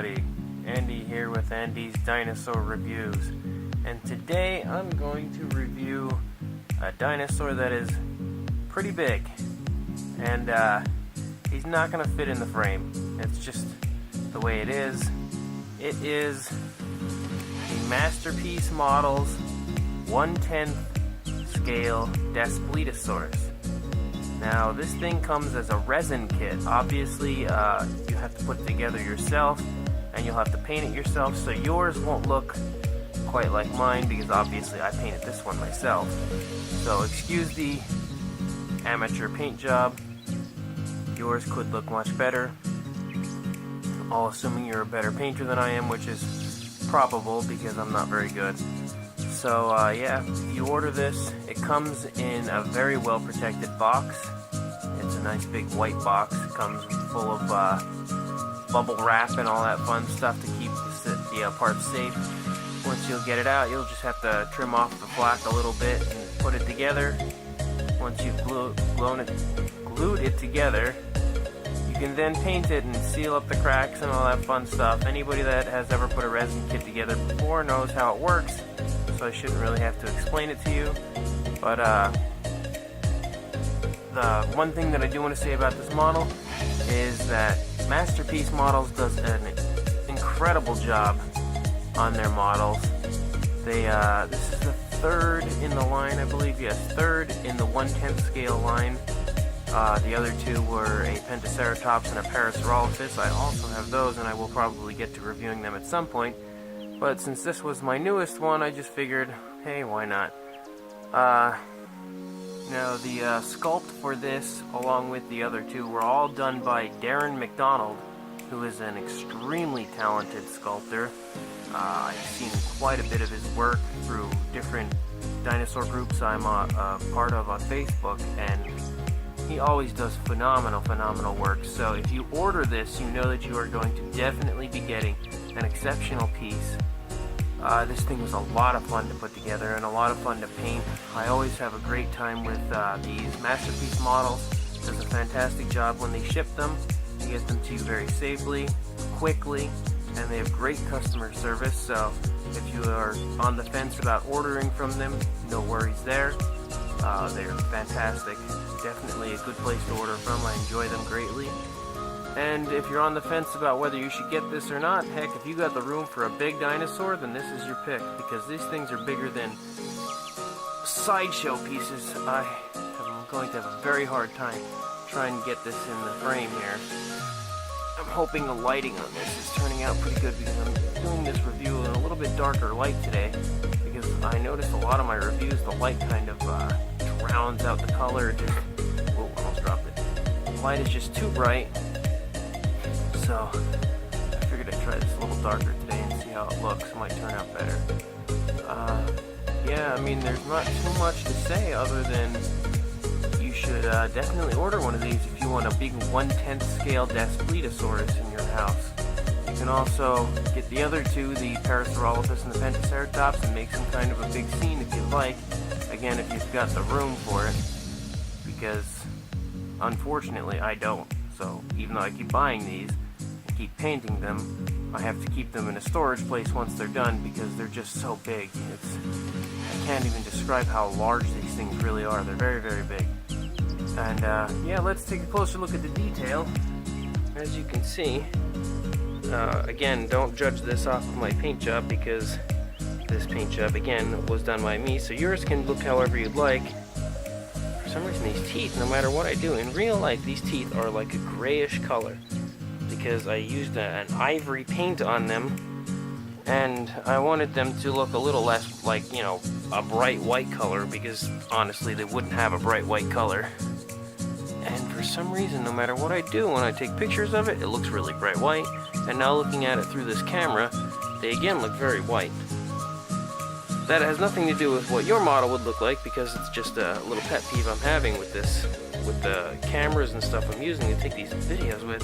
everybody, Andy here with Andy's Dinosaur Reviews, and today I'm going to review a dinosaur that is pretty big, and he's not going to fit in the frame. It's just the way it is. It is the Masterpiece Models 1/10 scale Daspletosaurus. Now, this thing comes as a resin kit. Obviously, you have to put it together yourself, and you'll have to paint it yourself, so yours won't look quite like mine, because obviously I painted this one myself. So excuse the amateur paint job. Yours could look much better, all assuming you're a better painter than I am, which is probable because I'm not very good. So yeah, if you order this, it comes in a very well protected box. It's a nice big white box. It comes full of bubble wrap and all that fun stuff to keep the parts safe. Once you'll get it out, you'll just have to trim off the flap a little bit and put it together. Once you've glued it together, you can then paint it and seal up the cracks and all that fun stuff. Anybody that has ever put a resin kit together before knows how it works, so I shouldn't really have to explain it to you. But the one thing that I do want to say about this model is that Masterpiece Models does an incredible job on their models. This is the third in the line, I believe. Yes, third in the 1/10 scale line. The other two were a Pentaceratops and a Parasaurolophus. I also have those, and I will probably get to reviewing them at some point. But since this was my newest one, I just figured, hey, why not? Now, the sculpt for this, along with the other two, were all done by Darren McDonald, who is an extremely talented sculptor. I've seen quite a bit of his work through different dinosaur groups I'm a part of on Facebook, and he always does phenomenal work. So if you order this, you know that you are going to definitely be getting an exceptional piece. This thing was a lot of fun to put together and a lot of fun to paint. I always have a great time with these Masterpiece Models. Does a fantastic job when they ship them. They get them to you very safely, quickly, and they have great customer service. So if you are on the fence about ordering from them, no worries there. They're fantastic. Definitely a good place to order from. I enjoy them greatly. And if you're on the fence about whether you should get this or not, heck, if you got the room for a big dinosaur, then this is your pick, because these things are bigger than sideshow pieces. I'm going to have a very hard time trying to get this in the frame here. I'm hoping the lighting on this is turning out pretty good, because I'm doing this review in a little bit darker light today, because I noticed a lot of my reviews, the light kind of drowns out the color. Just, whoa, almost dropped it. The light is just too bright. So I figured I'd try this a little darker today and see how it looks. It might turn out better. Yeah, I mean, there's not too much to say other than you should definitely order one of these if you want a big 1/10 scale Daspletosaurus in your house. You can also get the other two, the Parasaurolophus and the Pentaceratops, and make some kind of a big scene if you'd like. Again, if you've got the room for it, because unfortunately I don't. So even though I keep buying these, keep painting them, I have to keep them in a storage place once they're done, because they're just so big. I can't even describe how large these things really are. They're very big. And yeah, let's take a closer look at the detail. As you can see, again, don't judge this off of my paint job, because this paint job, again, was done by me, so yours can look however you'd like. For some reason, these teeth, no matter what I do, in real life, these teeth are like a grayish color, because I used an ivory paint on them, and I wanted them to look a little less like, you know, a bright white color, because honestly they wouldn't have a bright white color. And for some reason, no matter what I do, when I take pictures of it, it looks really bright white, and now looking at it through this camera, they again look very white. That has nothing to do with what your model would look like, because it's just a little pet peeve I'm having with this, with the cameras and stuff I'm using to take these videos with.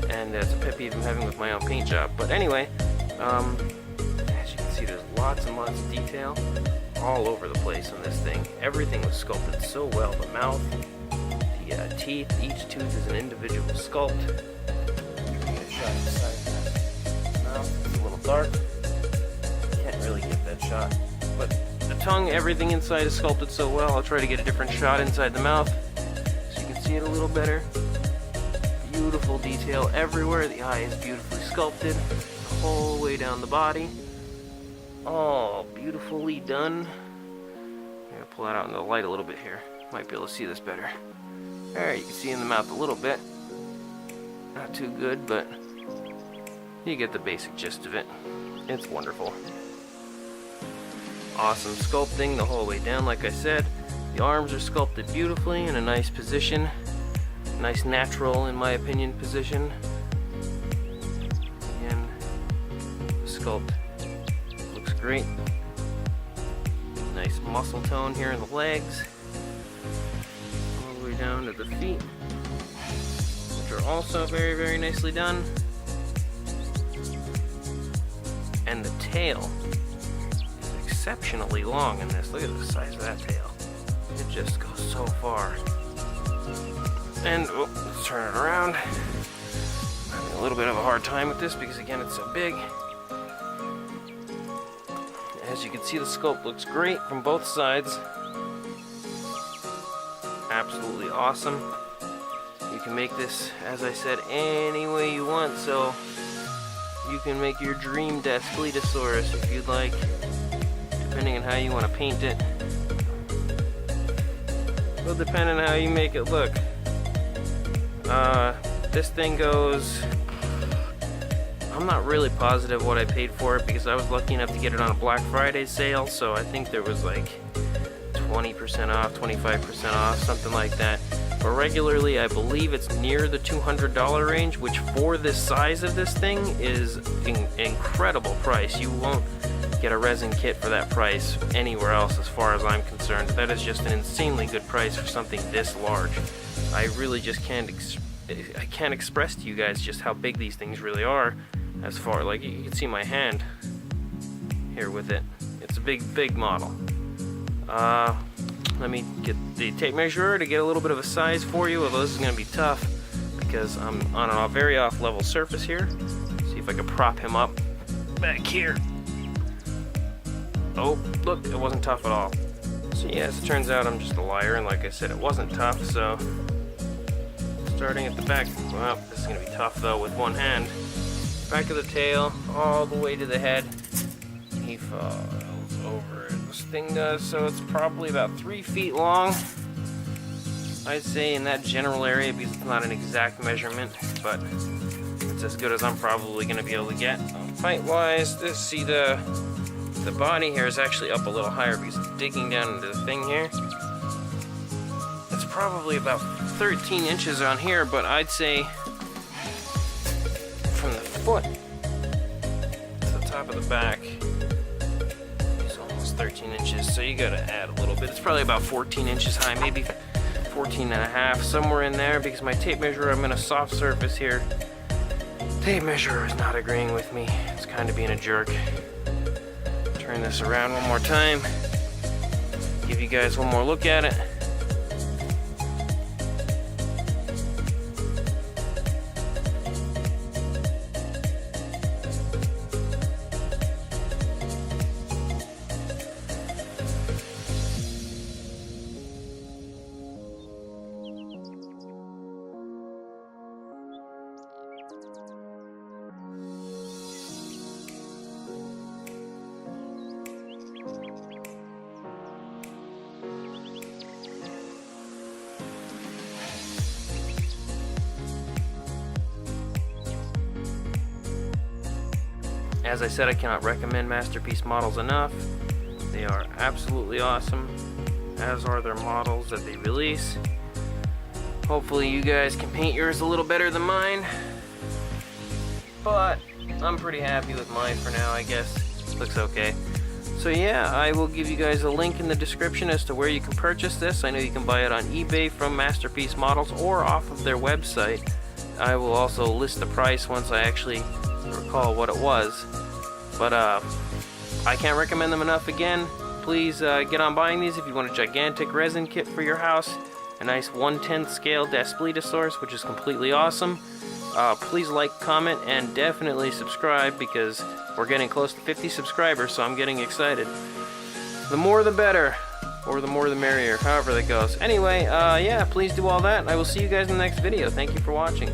And it's a pet peeve I'm having with my own paint job. But anyway, as you can see, there's lots and lots of detail all over the place on this thing. Everything was sculpted so well. The mouth, the teeth, each tooth is an individual sculpt. Give you a shot inside that. dark. Can't really get that shot. But the tongue, everything inside is sculpted so well. I'll try to get a different shot inside the mouth so you can see it a little better. Beautiful detail everywhere. The eye is beautifully sculpted the whole way down the body. All beautifully done. I'm gonna pull that out in the light a little bit here. Might be able to see this better. There, you can see in the mouth a little bit. Not too good, but you get the basic gist of it. It's wonderful. Awesome sculpting the whole way down, like I said. The arms are sculpted beautifully in a nice position. Nice natural, in my opinion, position. Again, the sculpt looks great. Nice muscle tone here in the legs. All the way down to the feet, which are also very, very nicely done. And the tail is exceptionally long in this. Look at the size of that tail. It just goes so far. And, oh, let's turn it around. I'm having a little bit of a hard time with this because, again, it's so big. As you can see, the sculpt looks great from both sides. Absolutely awesome. You can make this, as I said, any way you want, so you can make your dream Daspletosaurus if you'd like, depending on how you want to paint it. Will depend on how you make it look. This thing goes, I'm not really positive what I paid for it because I was lucky enough to get it on a Black Friday sale, so I think there was like 20% off, 25% off, something like that. But regularly, I believe it's near the $200 range, which for this size of this thing is an incredible price. You won't get a resin kit for that price anywhere else as far as I'm concerned. That is just an insanely good price for something this large. I really just can't express to you guys just how big these things really are. As far, like, you can see my hand here with it. It's a big model. Let me get the tape measure to get a little bit of a size for you, although this is going to be tough because I'm on a very off-level surface here. See if I can prop him up back here. Oh, look, it wasn't tough at all. So yeah, as it turns out, I'm just a liar, and like I said, it wasn't tough, so starting at the back, well, this is going to be tough though with one hand. Back of the tail, all the way to the head. He falls over, this thing does, so it's probably about 3 feet long. I'd say in that general area, because it's not an exact measurement, but it's as good as I'm probably going to be able to get. Height-wise, see the body here is actually up a little higher because it's digging down into the thing here. It's probably about 13 inches on here, but I'd say from the foot to the top of the back is almost 13 inches, so you gotta add a little bit. It's probably about 14 inches high, maybe 14 and a half, somewhere in there, because my tape measure, I'm in a soft surface here. Tape measure is not agreeing with me. It's kind of being a jerk. Turn this around one more time, give you guys one more look at it. As I said, I cannot recommend Masterpiece models enough. They are absolutely awesome, as are their models that they release. Hopefully you guys can paint yours a little better than mine, but I'm pretty happy with mine for now, I guess. Looks okay. So yeah, I will give you guys a link in the description as to where you can purchase this. I know you can buy it on eBay from Masterpiece Models or off of their website. I will also list the price once I actually recall what it was. But I can't recommend them enough. Again, please get on buying these if you want a gigantic resin kit for your house. A nice 1/10 scale Daspletosaurus, which is completely awesome. Please like, comment, and definitely subscribe because we're getting close to 50 subscribers, so I'm getting excited. The more the better, or the more the merrier, however that goes. Anyway, yeah, please do all that, and I will see you guys in the next video. Thank you for watching.